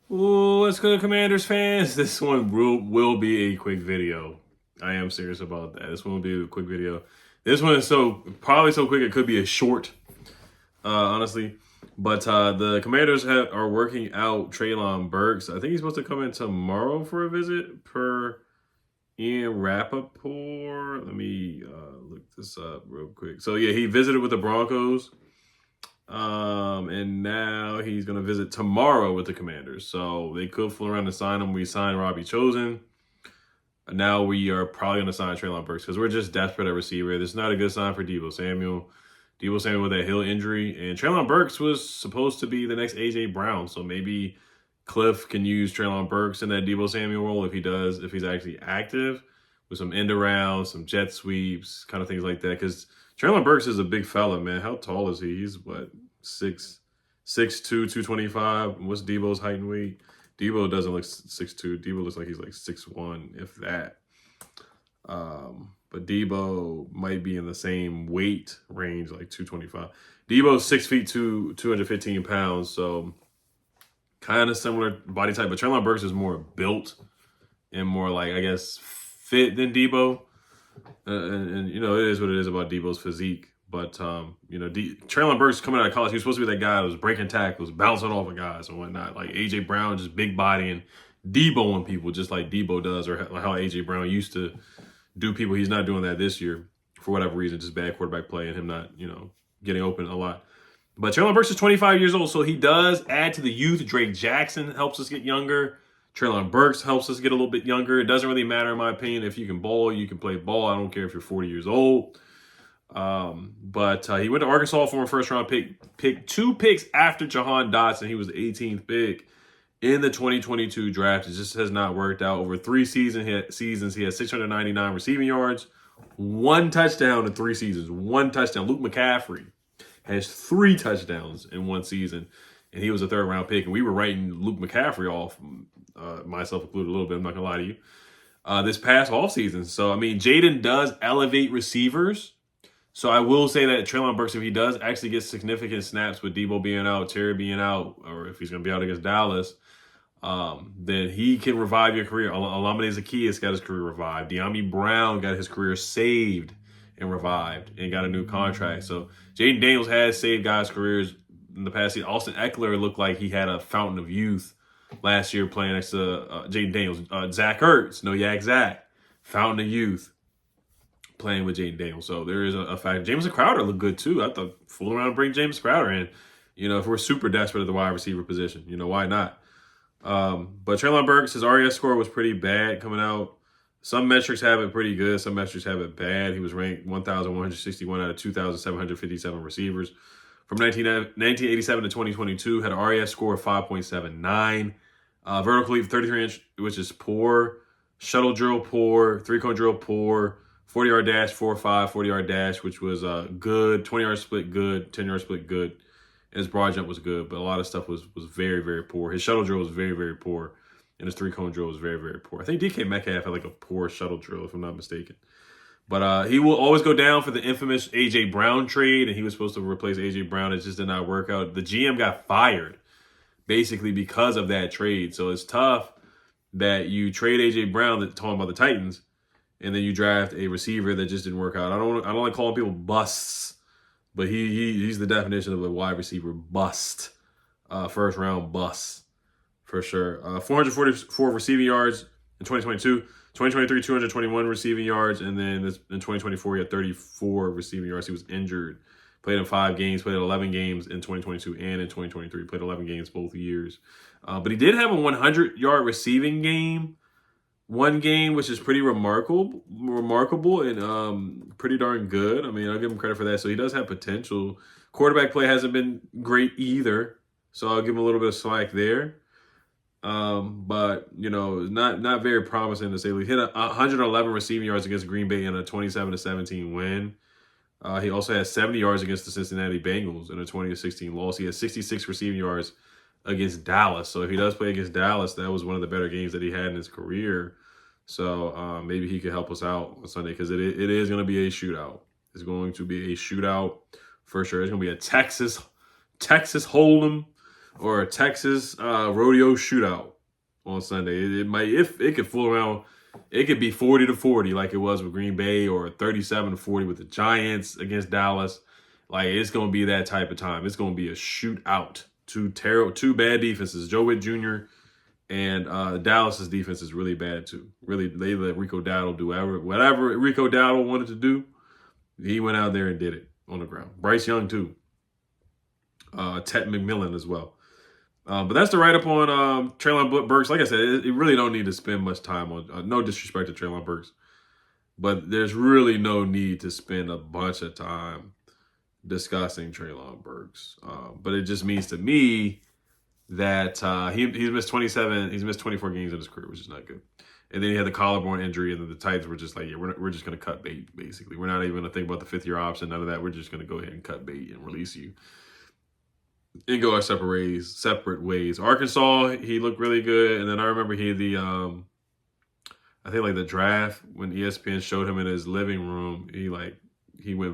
Ooh, what's good, Commanders fans? This one will be a quick video. I am serious about that. This one will be a quick video. This one is probably so quick it could be a short, honestly. But the Commanders are working out Treylon Burks. I think he's supposed to come in tomorrow for a visit per Ian Rappaport. Let me look this up real quick. So yeah, he visited with the Broncos. And now he's going to visit tomorrow with the Commanders. So they could fool around and sign him. We signed Robbie Chosen. And now we are probably going to sign Treylon Burks because we're just desperate at receiver. This is not a good sign for Deebo Samuel. Deebo Samuel with that heel injury. And Treylon Burks was supposed to be the next A.J. Brown. So maybe Cliff can use Treylon Burks in that Deebo Samuel role if he's actually active with some end arounds, some jet sweeps, kind of things like that. Because Treylon Burks is a big fella, man. How tall is he? He's what, 6'2", 225. What's Debo's height and weight? Debo doesn't look 6'2". Debo looks like he's like 6'1", if that. But Debo might be in the same weight range, like 225. Debo's 6 feet 215 pounds, so kind of similar body type. But Treylon Burks is more built and more like, I guess, fit than Debo. And you know, it is what it is about Debo's physique. But, you know, Treylon Burks coming out of college, he was supposed to be that guy that was breaking tackles, bouncing off of guys and whatnot. Like A.J. Brown, just big body and Deboing people just like Debo does, or how A.J. Brown used to do people. He's not doing that this year for whatever reason, just bad quarterback play and him not, you know, getting open a lot. But Treylon Burks is 25 years old, so he does add to the youth. Drake Jackson helps us get younger. Treylon Burks helps us get a little bit younger. It doesn't really matter, in my opinion. If you can ball, you can play ball. I don't care if you're 40 years old. But he went to Arkansas for a first-round pick 2 picks after Jahan Dotson. He was the 18th pick in the 2022 draft. It just has not worked out. Over 3 seasons, he has 699 receiving yards, 1 touchdown in 3 seasons. 1 touchdown. Luke McCaffrey has 3 touchdowns in 1 season, and he was a third-round pick. And we were writing Luke McCaffrey off, myself included a little bit, I'm not going to lie to you, this past offseason. So, I mean, Jaden does elevate receivers. So I will say that Treylon Burks, if he does actually get significant snaps with Debo being out, Terry being out, or if he's going to be out against Dallas, then he can revive your career. Olamide Zaccheaus got his career revived. De'Ami Brown got his career saved and revived and got a new contract. So Jaden Daniels has saved guys' careers in the past season. Austin Eckler looked like he had a fountain of youth last year playing next to Jaden Daniels. Zach Ertz, no yak Zach, fountain of youth, playing with Jaden Daniels. So there is a fact. Jameson Crowder looked good too. I thought fool around and bring James Crowder in. You know, if we're super desperate at the wide receiver position, you know, why not? But Treylon Burks, his RES score was pretty bad coming out. Some metrics have it pretty good. Some metrics have it bad. He was ranked 1,161 out of 2,757 receivers. From 1987 to 2022, had an RES score of 5.79. Vertical leap 33-inch, which is poor. Shuttle drill, poor. 3-cone drill, poor. 40-yard dash, 4.5, 40-yard dash, which was good. 20-yard split, good. 10-yard split, good. And his broad jump was good, but a lot of stuff was very, very poor. His shuttle drill was very, very poor, and his 3-cone drill was very, very poor. I think DK Metcalf had like a poor shuttle drill, if I'm not mistaken. But he will always go down for the infamous A.J. Brown trade, and he was supposed to replace A.J. Brown. It just did not work out. The GM got fired, basically, because of that trade. So it's tough that you trade A.J. Brown, talking about the Titans, and then you draft a receiver that just didn't work out. I don't like calling people busts, but he's the definition of a wide receiver bust. First round bust for sure. 444 receiving yards in 2022. 2023, 221 receiving yards, and then in 2024 he had 34 receiving yards. He was injured. Played in 5 games, played 11 games in 2022 and in 2023. Played 11 games both years. But he did have a 100-yard receiving game. 1 game, which is pretty remarkable and pretty darn good. I mean, I'll give him credit for that. So he does have potential. Quarterback play hasn't been great either, so I'll give him a little bit of slack there. But you know, not very promising to say. He hit 111 receiving yards against Green Bay in a 27-17 win. He also had 70 yards against the Cincinnati Bengals in a 20-16 loss. He had 66 receiving yards against Dallas. So if he does play against Dallas, that was one of the better games that he had in his career. So maybe he could help us out on Sunday, because it is going to be a shootout. It's going to be a shootout for sure. It's going to be a Texas Hold'em or a Texas rodeo shootout on Sunday. It might, if it could fool around, it could be 40-40 like it was with Green Bay, or 37-40 with the Giants against Dallas. Like, it's going to be that type of time. It's going to be a shootout. Two bad defenses. Joe Witt Jr. and Dallas's defense is really bad too. Really, they let Rico Dowdle do whatever Rico Dowdle wanted to do. He went out there and did it on the ground. Bryce Young too. Ted McMillan as well. But that's the write-up on Treylon Burks. Like I said, it really don't need to spend much time on. No disrespect to Treylon Burks, but there's really no need to spend a bunch of time discussing Treylon Burks. But it just means to me that he's missed 27. He's missed 24 games in his career, which is not good. And then he had the collarbone injury, and then the Titans were just like, yeah, we're just going to cut bait, basically. We're not even going to think about the fifth-year option, none of that. We're just going to go ahead and cut bait and release you and go our separate ways. Arkansas, he looked really good. And then I remember he had I think like the draft, when ESPN showed him in his living room, he went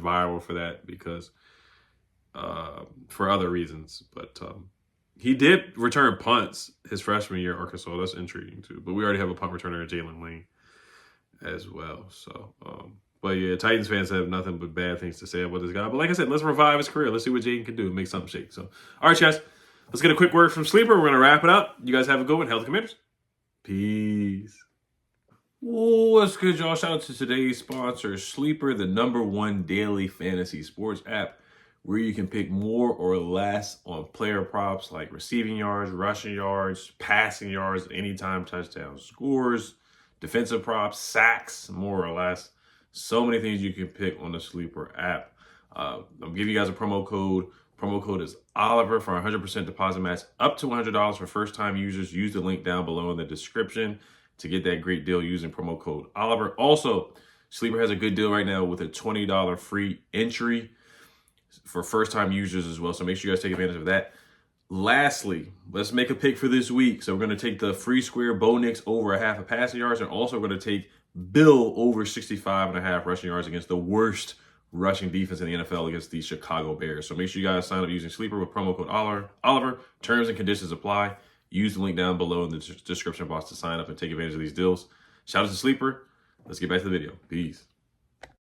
viral for that because for other reasons. But he did return punts his freshman year at Arkansas. That's intriguing too. But we already have a punt returner, Jalen Lane, as well. So, but yeah, Titans fans have nothing but bad things to say about this guy. But like I said, let's revive his career. Let's see what Jaden can do and make something shake. So, all right, guys, let's get a quick word from Sleeper. We're going to wrap it up. You guys have a good one. Hail the Commanders. Peace. What's good, y'all? Shout out to today's sponsor, Sleeper, the #1 daily fantasy sports app, where you can pick more or less on player props like receiving yards, rushing yards, passing yards, anytime touchdown scores, defensive props, sacks, more or less. So many things you can pick on the Sleeper app. I'm giving you guys a promo code. Promo code is Oliver for 100% deposit match up to $100 for first-time users. Use the link down below in the description to get that great deal using promo code Oliver. Also, Sleeper has a good deal right now with a $20 free entry for first-time users as well. So make sure you guys take advantage of that. Lastly, let's make a pick for this week. So we're going to take the free square Bo Nix over 1/2 passing yards, and also we're going to take Bill over 65.5 rushing yards against the worst rushing defense in the NFL against the Chicago Bears. So make sure you guys sign up using Sleeper with promo code Oliver. Terms and conditions apply. Use the link down below in the description box to sign up and take advantage of these deals. Shout out to Sleeper. Let's get back to the video. Peace.